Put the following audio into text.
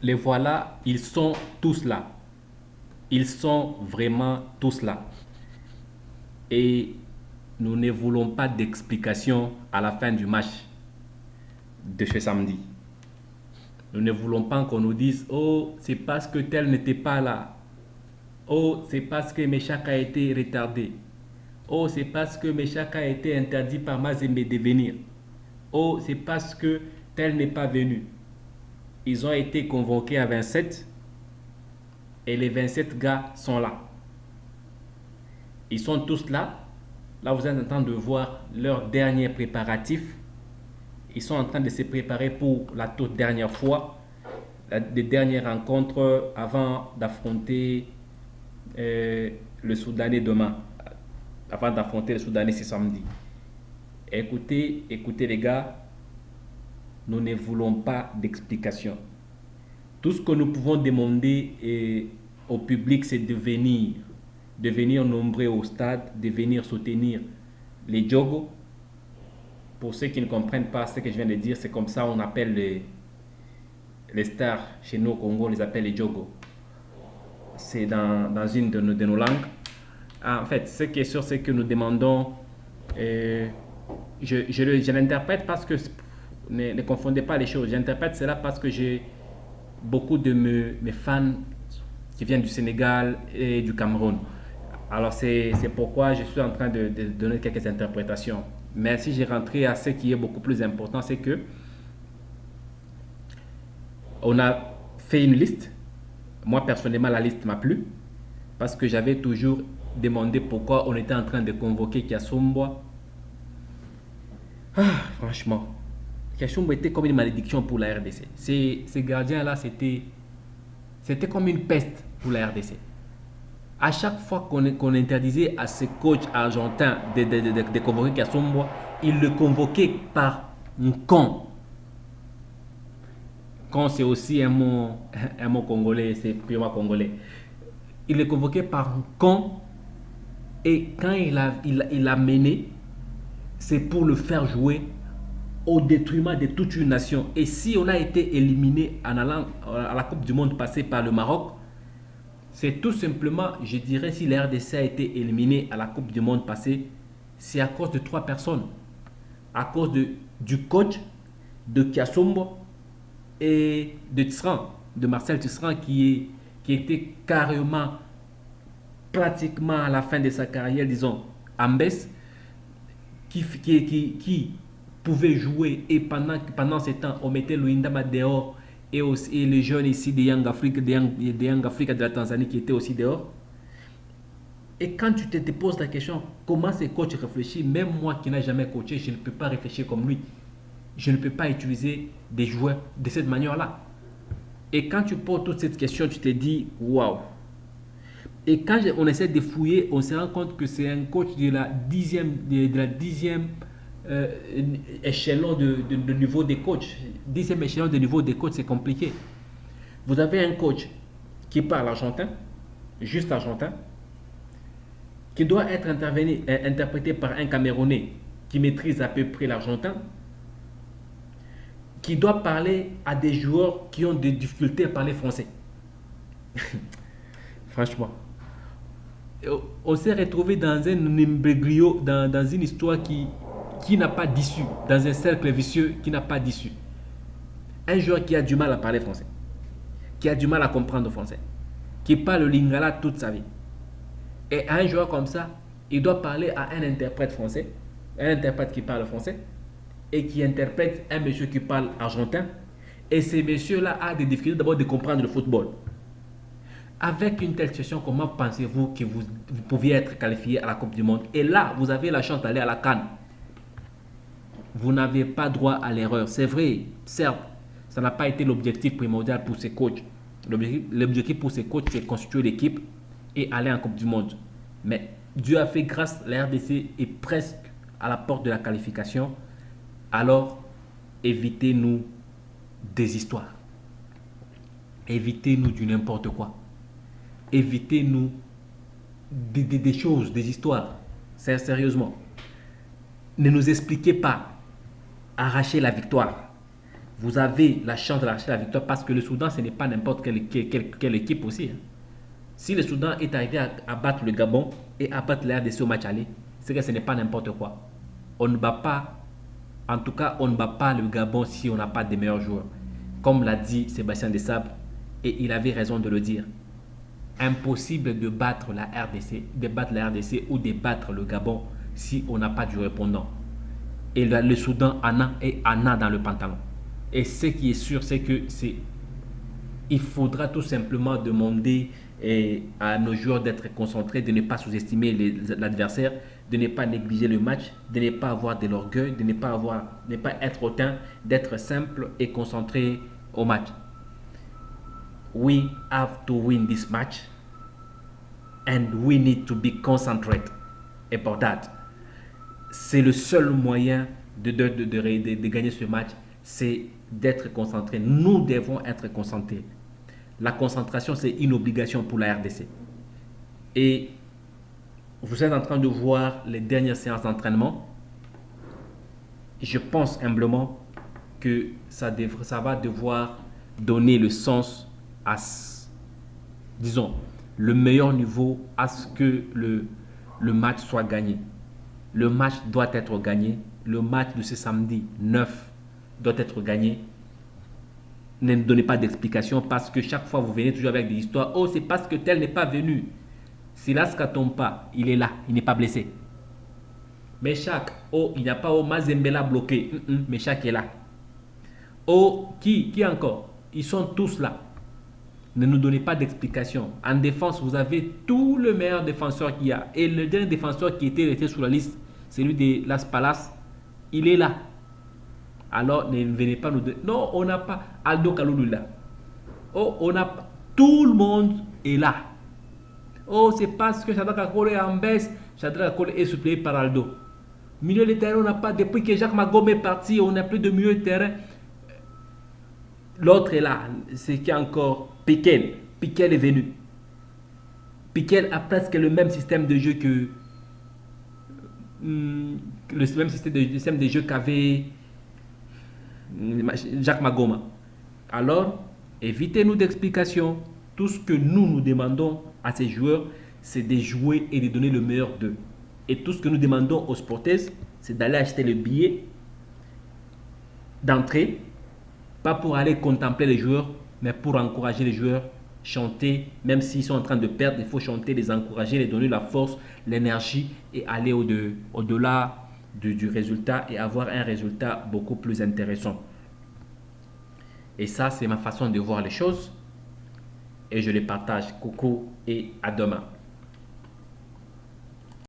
les voilà, ils sont tous là. Ils sont vraiment tous là. Et nous ne voulons pas d'explication à la fin du match de ce samedi. Nous ne voulons pas qu'on nous dise: oh, c'est parce que tel n'était pas là. Oh, c'est parce que Meshak a été retardé. Oh, c'est parce que Meshak a été interdit par Mazembe de venir. Oh, c'est parce que tel n'est pas venu. Ils ont été convoqués à 27 et les 27 gars sont là. Ils sont tous là. Là, vous êtes en train de voir leurs derniers préparatifs. Ils sont en train de se préparer pour la toute dernière fois, les dernières rencontres avant d'affronter le Soudanais demain, avant d'affronter le Soudanais ce samedi. Écoutez, écoutez les gars, nous ne voulons pas d'explication. Tout ce que nous pouvons demander au public, c'est de venir nombreux au stade, de venir soutenir les Djogo. Pour ceux qui ne comprennent pas ce que je viens de dire, c'est comme ça on appelle les stars chez nous au Congo, on les appelle les Djogo. C'est dans une de nos langues. En fait, ce qui est sûr, c'est que nous demandons, je l'interprète parce que, ne confondez pas les choses, j'interprète cela parce que j'ai beaucoup de mes fans qui viennent du Sénégal et du Cameroun. Alors c'est pourquoi je suis en train de donner quelques interprétations. Mais si j'ai rentré à ce qui est beaucoup plus important, c'est que on a fait une liste. Moi personnellement, la liste m'a plu parce que j'avais toujours demandé pourquoi on était en train de convoquer Kiasumbo. Franchement, Kiasumbo était comme une malédiction pour la RDC. Ces gardiens-là, c'était comme une peste pour la RDC. À chaque fois qu'on interdisait à ces coachs argentins de convoquer Kiasumbo, ils le convoquaient par un con. Con, c'est aussi un mot congolais, c'est purement congolais. Il le convoquait par un con et quand il a mené, c'est pour le faire jouer au détriment de toute une nation. Et si on a été éliminé en allant à la Coupe du Monde passée par le Maroc, c'est tout simplement, je dirais, si la RDC a été éliminée à la Coupe du Monde passée, c'est à cause de trois personnes. À cause du coach, de Kiasumbo et de Tisserand, de Marcel Tisserand qui était carrément, pratiquement à la fin de sa carrière, disons, en baisse, qui pouvait jouer et pendant ce temps, on mettait Luindama dehors et les jeunes ici de Young Africa, de la Tanzanie qui étaient aussi dehors. Et quand tu te poses la question, comment ce coach réfléchit, même moi qui n'ai jamais coaché, je ne peux pas réfléchir comme lui. Je ne peux pas utiliser des joueurs de cette manière-là. Et quand tu poses toute cette question, tu te dis, waouh. Et quand on essaie de fouiller, on se rend compte que c'est un coach de la dixième échelon de niveau des coachs. Dixième échelon de niveau des coachs, c'est compliqué. Vous avez un coach qui parle argentin, juste argentin, qui doit être interprété par un Camerounais qui maîtrise à peu près l'argentin, qui doit parler à des joueurs qui ont des difficultés à parler français. Franchement. On s'est retrouvé dans un imbroglio, dans une histoire qui n'a pas d'issue, dans un cercle vicieux qui n'a pas d'issue. Un joueur qui a du mal à parler français, qui a du mal à comprendre le français, qui parle le lingala toute sa vie. Et un joueur comme ça, il doit parler à un interprète français, un interprète qui parle français, et qui interprète un monsieur qui parle argentin. Et ces messieurs-là ont des difficultés d'abord de comprendre le football. Avec une telle situation, comment pensez-vous que vous pouviez être qualifié à la Coupe du Monde? Et là, vous avez la chance d'aller à la CAN. Vous n'avez pas droit à l'erreur. C'est vrai, certes, ça n'a pas été l'objectif primordial pour ces coachs. L'objectif pour ces coachs, c'est constituer l'équipe et aller en Coupe du Monde. Mais Dieu a fait grâce, la RDC est presque à la porte de la qualification. Alors, évitez-nous des histoires. Évitez-nous du n'importe quoi. Évitez-nous des choses, des histoires. Sérieusement. Ne nous expliquez pas arracher la victoire. vous avez la chance de lâcher la victoire parce que le Soudan, ce n'est pas n'importe quelle équipe aussi, hein. Si le Soudan est arrivé à battre le Gabon et à battre la RDC au match aller, c'est que ce n'est pas n'importe quoi. On ne bat pas, en tout cas, on ne bat pas le Gabon si on n'a pas des meilleurs joueurs. Comme l'a dit Sébastien Desabre, et il avait raison de le dire. Impossible de battre la RDC ou de battre le Gabon si on n'a pas du répondant. Et le Soudan en a dans le pantalon. Et ce qui est sûr, c'est que il faudra tout simplement demander à nos joueurs d'être concentrés, de ne pas sous-estimer l'adversaire, de ne pas négliger le match, de ne pas avoir de l'orgueil, de ne pas être hautain, d'être simple et concentré au match. We have to win this match and we need to be concentrated about that. C'est le seul moyen de gagner ce match, c'est d'être concentré. Nous devons être concentrés. La concentration, c'est une obligation pour la RDC. Et vous êtes en train de voir les dernières séances d'entraînement. Je pense humblement que ça va devoir donner le sens à, disons, le meilleur niveau à ce que le match soit gagné. Le match doit être gagné. Le match de ce samedi 9 doit être gagné. Ne donnez pas d'explication parce que chaque fois vous venez toujours avec des histoires. Oh, c'est parce que tel n'est pas venu. Silas Katompa, il est là, il n'est pas blessé. Mais chaque, oh, il n'y a pas Mazembela bloqué. Mais chaque est là. Oh, qui encore? Ils sont tous là. Ne nous donnez pas d'explication. En défense, vous avez tout le meilleur défenseur qu'il y a. Et le dernier défenseur qui était resté sur la liste, celui de Las Palmas, il est là. Alors ne venez pas nous dire, non, on n'a pas Aldo Kaloulou là. Oh, on a tout le monde est là. Oh, c'est parce que Shadrack Akol est en baisse. Shadrack Akol est suppléé par Aldo. Milieu de terrain, on n'a pas, depuis que Jacques Magome est parti, on n'a plus de milieu de terrain. L'autre est là. C'est qui encore? Piquel. Piquel est venu. Piquel a presque le même système de jeu que le même système de jeu qu'avait Jacques Magoma. Alors, évitez-nous d'explications. Tout ce que nous demandons à ces joueurs, c'est de jouer et de donner le meilleur d'eux. Et tout ce que nous demandons aux sportifs, c'est d'aller acheter le billet d'entrée, pas pour aller contempler les joueurs, mais pour encourager les joueurs, chanter, même s'ils sont en train de perdre, il faut chanter, les encourager, les donner la force, l'énergie et aller au-delà du résultat et avoir un résultat beaucoup plus intéressant. Et ça, c'est ma façon de voir les choses et je les partage. Coucou et à demain.